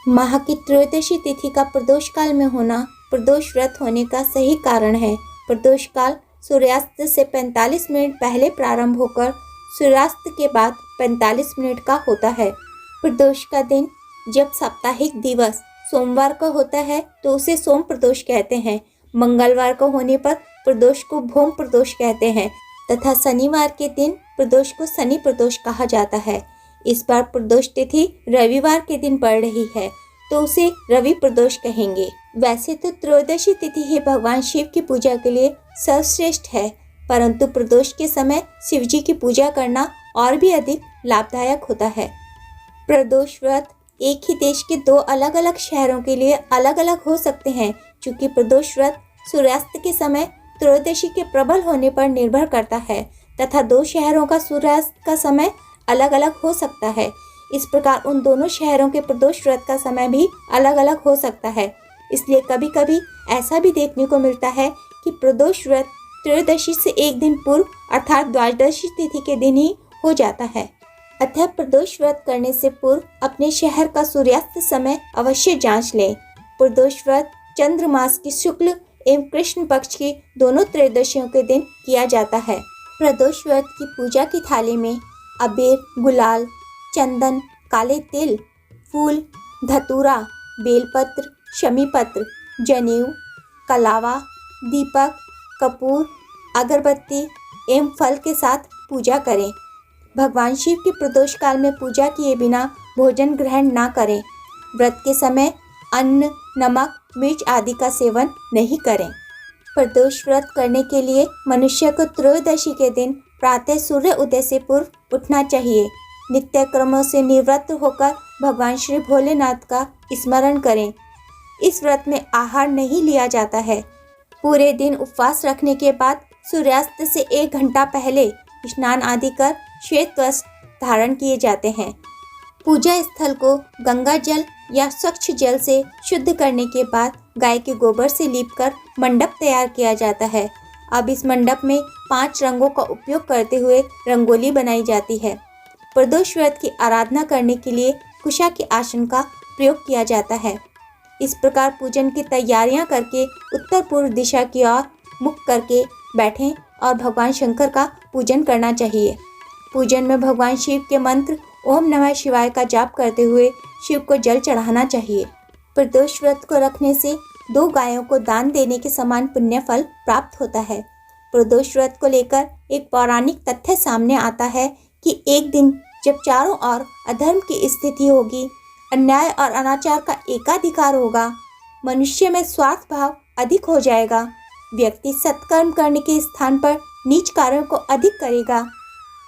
माह की त्रयोदशी तिथि का प्रदोष काल में होना प्रदोष व्रत होने का सही कारण है। प्रदोष काल सूर्यास्त से 45 मिनट पहले प्रारंभ होकर सूर्यास्त के बाद 45 मिनट का होता है। प्रदोष का दिन जब साप्ताहिक दिवस सोमवार को होता है तो उसे सोम प्रदोष कहते हैं। मंगलवार को होने पर प्रदोष को भौम प्रदोष कहते हैं तथा शनिवार के दिन प्रदोष को शनि प्रदोष कहा जाता है। इस बार प्रदोष तिथि रविवार के दिन पड़ रही है तो उसे रवि प्रदोष कहेंगे। वैसे तो त्रयोदशी तिथि ही भगवान शिव की पूजा के लिए सर्वश्रेष्ठ है, परंतु प्रदोष के समय शिव जी की पूजा करना और भी अधिक लाभदायक होता है। प्रदोष व्रत एक ही देश के दो अलग अलग शहरों के लिए अलग अलग हो सकते हैं, चूँकि प्रदोष व्रत सूर्यास्त के समय त्रयोदशी के प्रबल होने पर निर्भर करता है तथा दो शहरों का सूर्यास्त का समय अलग अलग हो सकता है। इस प्रकार उन दोनों शहरों के प्रदोष व्रत का समय भी अलग अलग हो सकता है। इसलिए कभी कभी ऐसा भी देखने को मिलता है कि प्रदोष व्रत त्रयोदशी से एक दिन पूर्व अर्थात द्वादशी तिथि के दिन ही हो जाता है। अतः प्रदोष व्रत करने से पूर्व अपने शहर का सूर्यास्त समय अवश्य जांच लें। प्रदोष व्रत चंद्र मास की शुक्ल एवं कृष्ण पक्ष की दोनों त्रयोदशियों के दिन किया जाता है। प्रदोष व्रत की पूजा की थाली में अबीर, गुलाल, चंदन, काले तिल, फूल, धतूरा, बेलपत्र, शमीपत्र, जनेऊ, कलावा, दीपक, कपूर, अगरबत्ती एवं फल के साथ पूजा करें। भगवान शिव की प्रदोष काल में पूजा किए बिना भोजन ग्रहण ना करें। व्रत के समय अन्न, नमक, मिर्च आदि का सेवन नहीं करें। प्रदोष व्रत करने के लिए मनुष्य को त्रयोदशी के दिन प्रातः सूर्य उदय से पूर्व उठना चाहिए। नित्य क्रमों से निवृत्त होकर भगवान श्री भोलेनाथ का स्मरण करें। इस व्रत में आहार नहीं लिया जाता है। पूरे दिन उपवास रखने के बाद सूर्यास्त से 1 घंटा पहले स्नान आदि कर श्वेत वस्त्र धारण किए जाते हैं। पूजा स्थल को गंगा जल या स्वच्छ जल से शुद्ध करने के बाद गाय के गोबर से लीपकर मंडप तैयार किया जाता है। अब इस मंडप में 5 रंगों का उपयोग करते हुए रंगोली बनाई जाती है। प्रदोष व्रत की आराधना करने के लिए कुशा के आसन का प्रयोग किया जाता है। इस प्रकार पूजन की तैयारियां करके उत्तर पूर्व दिशा की ओर मुख करके बैठें और भगवान शंकर का पूजन करना चाहिए। पूजन में भगवान शिव के मंत्र ओम नमः शिवाय का जाप करते हुए शिव को जल चढ़ाना चाहिए। प्रदोष व्रत को रखने से 2 गायों को दान देने के समान पुण्य फल प्राप्त होता है। प्रदोष व्रत को लेकर एक पौराणिक तथ्य सामने आता है कि एक दिन जब चारों ओर अधर्म की स्थिति होगी, अन्याय और अनाचार का एकाधिकार होगा, मनुष्य में स्वार्थ भाव अधिक हो जाएगा, व्यक्ति सत्कर्म करने के स्थान पर नीच कार्यों को अधिक करेगा,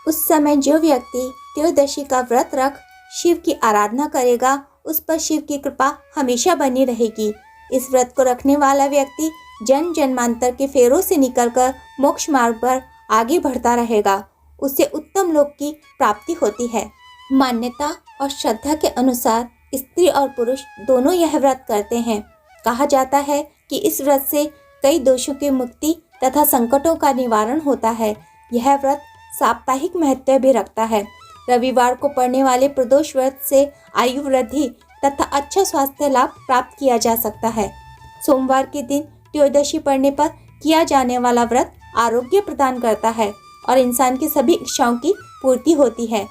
उस समय जो व्यक्ति त्रयोदशी का व्रत रख शिव की आराधना करेगा उस पर शिव की कृपा हमेशा बनी रहेगी। इस व्रत को रखने वाला व्यक्ति जन्म जन्मांतर के फेरों से निकलकर मोक्ष मार्ग पर आगे बढ़ता रहेगा, उसे उत्तम लोक की प्राप्ति होती है। मान्यता और श्रद्धा के अनुसार स्त्री और पुरुष दोनों यह व्रत करते हैं। कहा जाता है कि इस व्रत से कई दोषों की मुक्ति तथा संकटों का निवारण होता है। यह व्रत साप्ताहिक महत्व भी रखता है। रविवार को पड़ने वाले प्रदोष व्रत से आयु वृद्धि तथा अच्छा स्वास्थ्य लाभ प्राप्त किया जा सकता है। सोमवार के दिन त्रयोदशी पड़ने पर किया जाने वाला व्रत आरोग्य प्रदान करता है और इंसान की सभी इच्छाओं की पूर्ति होती है।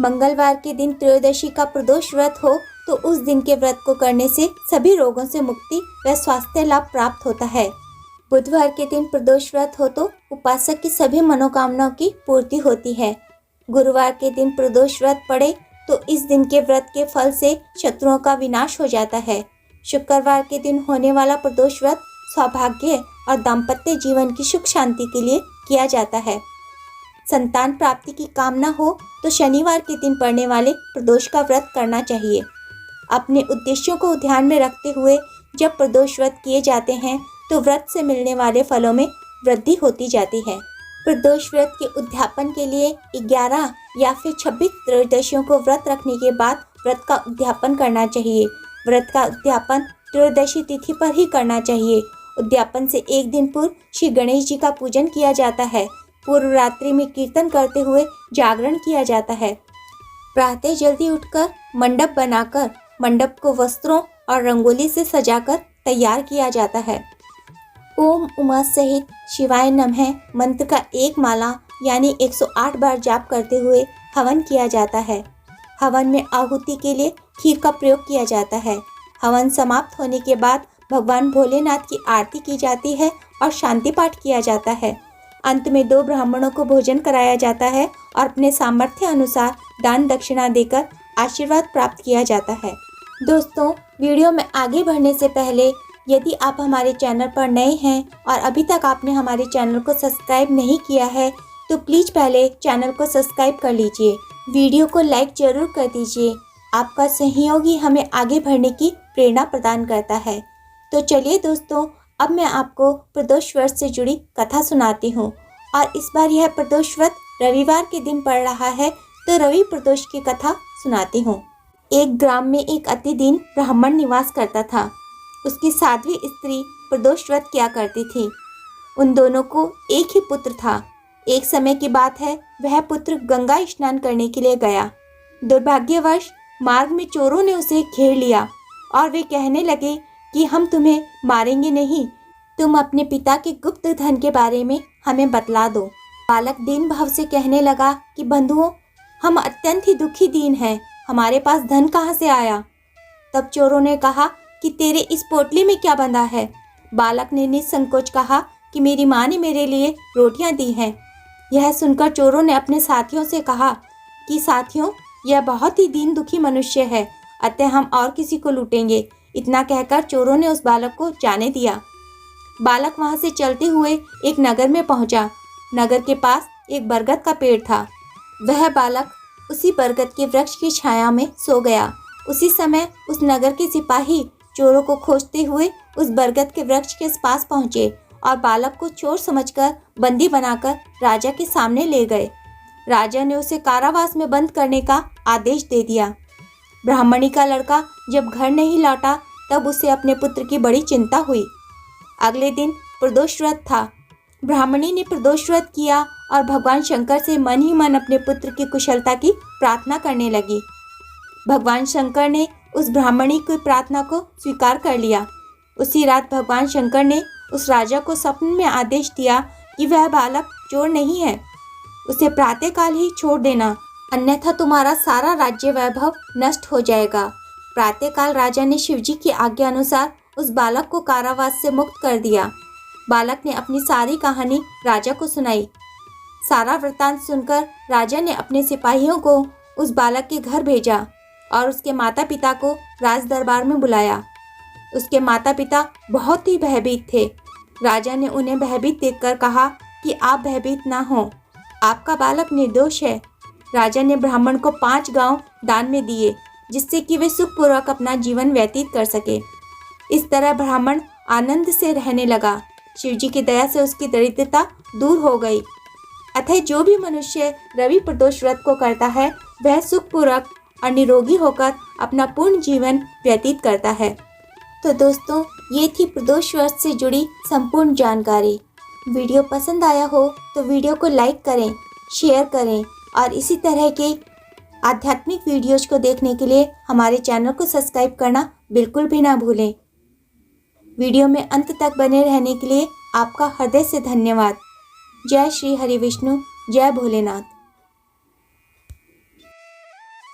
मंगलवार के दिन त्रयोदशी का प्रदोष व्रत हो तो उस दिन के व्रत को करने से सभी रोगों से मुक्ति व स्वास्थ्य लाभ प्राप्त होता है। बुधवार के दिन प्रदोष व्रत हो तो उपासक की सभी मनोकामनाओं की पूर्ति होती है। गुरुवार के दिन प्रदोष व्रत पड़े तो इस दिन के व्रत के फल से शत्रुओं का विनाश हो जाता है। शुक्रवार के दिन होने वाला प्रदोष व्रत सौभाग्य और दाम्पत्य जीवन की सुख शांति के लिए किया जाता है। संतान प्राप्ति की कामना हो तो शनिवार के दिन पड़ने वाले प्रदोष का व्रत करना चाहिए। अपने उद्देश्यों को ध्यान में रखते हुए जब प्रदोष व्रत किए जाते हैं तो व्रत से मिलने वाले फलों में वृद्धि होती जाती है। प्रदोष व्रत के उद्यापन के लिए 11 या फिर 26 त्रयोदशियों को व्रत रखने के बाद व्रत का उद्यापन करना चाहिए। व्रत का उद्यापन त्रयोदशी तिथि पर ही करना चाहिए। उद्यापन से एक दिन पूर्व श्री गणेश जी का पूजन किया जाता है। पूर्व रात्रि में कीर्तन करते हुए जागरण किया जाता है। प्रातः जल्दी उठकर मंडप बनाकर मंडप को वस्त्रों और रंगोली से सजाकर तैयार किया जाता है। ओम उमा सहित शिवाय नमः मंत्र का एक माला यानी 108 बार जाप करते हुए हवन किया जाता है। हवन में आहुति के लिए खीर का प्रयोग किया जाता है। हवन समाप्त होने के बाद भगवान भोलेनाथ की आरती की जाती है और शांति पाठ किया जाता है। अंत में 2 ब्राह्मणों को भोजन कराया जाता है और अपने सामर्थ्य अनुसार दान दक्षिणा देकर आशीर्वाद प्राप्त किया जाता है। दोस्तों, वीडियो में आगे बढ़ने से पहले यदि आप हमारे चैनल पर नए हैं और अभी तक आपने हमारे चैनल को सब्सक्राइब नहीं किया है तो प्लीज़ पहले चैनल को सब्सक्राइब कर लीजिए। वीडियो को लाइक जरूर कर दीजिए। आपका सहयोग ही हमें आगे बढ़ने की प्रेरणा प्रदान करता है। तो चलिए दोस्तों, अब मैं आपको प्रदोष व्रत से जुड़ी कथा सुनाती हूँ और इस बार यह प्रदोष व्रत रविवार के दिन पड़ रहा है तो रवि प्रदोष की कथा सुनाती हूँ। एक ग्राम में एक अति दीन ब्राह्मण निवास करता था। उसकी साध्वी स्त्री प्रदोष व्रत किया करती थी। उन दोनों को एक ही पुत्र था। एक समय की बात है, वह पुत्र गंगा स्नान करने के लिए गया। दुर्भाग्यवश मार्ग में चोरों ने उसे घेर लिया और वे कहने लगे कि हम तुम्हें मारेंगे नहीं, तुम अपने पिता के गुप्त धन के बारे में हमें बतला दो। बालक दीन भाव से कहने लगा कि बंधुओं, हम अत्यंत ही दुखी दीन हैं, हमारे पास धन कहाँ से आया। तब चोरों ने कहा कि तेरे इस पोटली में क्या बंधा है। बालक ने निसंकोच कहा कि मेरी माँ ने मेरे लिए रोटियां दी हैं। यह सुनकर चोरों ने अपने साथियों से कहा कि साथियों, यह बहुत ही दीन दुखी मनुष्य है, अतः हम और किसी को लूटेंगे। इतना कहकर चोरों ने उस बालक को जाने दिया। बालक वहां से चलते हुए एक नगर में पहुंचा। नगर के पास एक बरगद का पेड़ था। वह बालक उसी बरगद के वृक्ष की छाया में सो गया। उसी समय उस नगर के सिपाही चोरों को खोजते हुए उस बरगद के वृक्ष के पास पहुंचे और बालक को चोर समझकर बंदी बनाकर राजा के सामने ले गए। राजा ने उसे कारावास में बंद करने का आदेश दे दिया। ब्राह्मणी का लड़का जब घर नहीं लौटा तब उसे अपने पुत्र की बड़ी चिंता हुई। अगले दिन प्रदोष व्रत था। ब्राह्मणी ने प्रदोष व्रत किया और भगवान शंकर से मन ही मन अपने पुत्र की कुशलता की प्रार्थना करने लगी। भगवान शंकर ने उस ब्राह्मणी की प्रार्थना को स्वीकार कर लिया। उसी रात भगवान शंकर ने उस राजा को स्वप्न में आदेश दिया कि वह बालक चोर नहीं है, उसे प्रातःकाल ही छोड़ देना, अन्यथा तुम्हारा सारा राज्य वैभव नष्ट हो जाएगा। प्रातःकाल राजा ने शिवजी की आज्ञा अनुसार उस बालक को कारावास से मुक्त कर दिया। बालक ने अपनी सारी कहानी राजा को सुनाई। सारा वृत्तांत सुनकर राजा ने अपने सिपाहियों को उस बालक के घर भेजा और उसके माता पिता को राज दरबार में बुलाया। उसके माता पिता बहुत ही भयभीत थे। राजा ने उन्हें भयभीत देखकर कहा कि आप भयभीत ना हो, आपका बालक निर्दोष है। राजा ने ब्राह्मण को 5 गांव दान में दिए जिससे कि वे सुखपूर्वक अपना जीवन व्यतीत कर सके। इस तरह ब्राह्मण आनंद से रहने लगा। शिवजी की दया से उसकी दरिद्रता दूर हो गई। अतः जो भी मनुष्य रवि प्रदोष व्रत को करता है वह सुखपूर्वक और निरोगी होकर अपना पूर्ण जीवन व्यतीत करता है। तो दोस्तों, ये थी प्रदोष व्रत से जुड़ी संपूर्ण जानकारी। वीडियो पसंद आया हो तो वीडियो को लाइक करें, शेयर करें और इसी तरह के आध्यात्मिक वीडियोज को देखने के लिए हमारे चैनल को सब्सक्राइब करना बिल्कुल भी ना भूलें। वीडियो में अंत तक बने रहने के लिए आपका हृदय से धन्यवाद। जय श्री हरि विष्णु, जय भोलेनाथ।